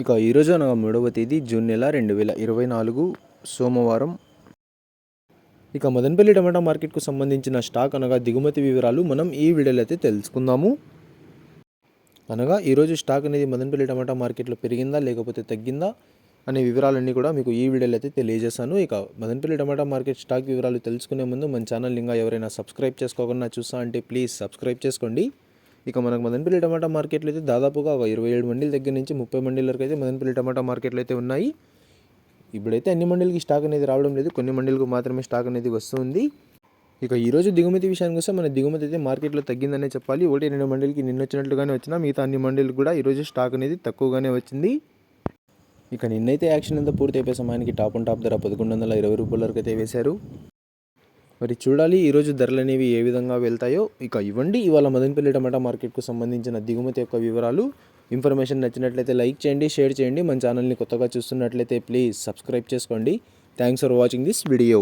ఇక ఈరోజు అనగా 3వ తేదీ జూన్ నెల 2024 సోమవారం. ఇక మదనపల్లి టమాటా మార్కెట్కు సంబంధించిన స్టాక్ అనగా దిగుమతి వివరాలు మనం ఈ వీడియోలో అయితే తెలుసుకుందాము. అనగా ఈరోజు స్టాక్ అనేది మదనపల్లి టమాటా మార్కెట్లో పెరిగిందా లేకపోతే తగ్గిందా అనే వివరాలన్నీ కూడా మీకు ఈ వీడియోలో అయితే తెలియజేస్తాను. ఇక మదనపల్లి టమాటా మార్కెట్ స్టాక్ వివరాలు తెలుసుకునే ముందు మన ఛానల్ ఇంకా ఎవరైనా సబ్స్క్రైబ్ చేసుకోకుండా చూస్తా అంటే ప్లీజ్ సబ్స్క్రైబ్ చేసుకోండి. ఇక మనకు మదనపల్లి టమాటా మార్కెట్లో అయితే దాదాపుగా 27 మండీల దగ్గర నుంచి 30 మండీల వరకు అయితే మదనపల్లి టమాటా మార్కెట్లో అయితే ఉన్నాయి. ఇప్పుడైతే అన్ని మండీలకి స్టాక్ అనేది రావడం లేదు, కొన్ని మండీలకు మాత్రమే స్టాక్ అనేది వస్తుంది. ఇక ఈరోజు దిగుమతి విషయానికి వస్తే మన దిగుమతి అయితే మార్కెట్లో తగ్గిందనే చెప్పాలి. 1-2 మండీలకి నిన్న వచ్చినట్లుగానే వచ్చినా మిగతా అన్ని మండీలకు కూడా ఈరోజు స్టాక్ అనేది తక్కువగానే వచ్చింది. ఇక నిన్నైతే యాక్షన్ అంతా పూర్తి అయిపోయే సమయానికి టాప్ ధర 1120 రూపాయల వరకు అయితే వేశారు. మరి చూడాలి ఈరోజు ధరలు అనేవి ఏ విధంగా వెళ్తాయో. ఇక ఇవ్వండి ఇవాళ మదనపల్లి టమాటా మార్కెట్కు సంబంధించిన దిగుమతి యొక్క వివరాలు. ఇన్ఫర్మేషన్ నచ్చినట్లయితే లైక్ చేయండి, షేర్ చేయండి. మన ఛానల్ని కొత్తగా చూస్తున్నట్లయితే ప్లీజ్ సబ్స్క్రైబ్ చేసుకోండి. Thanks for watching this video.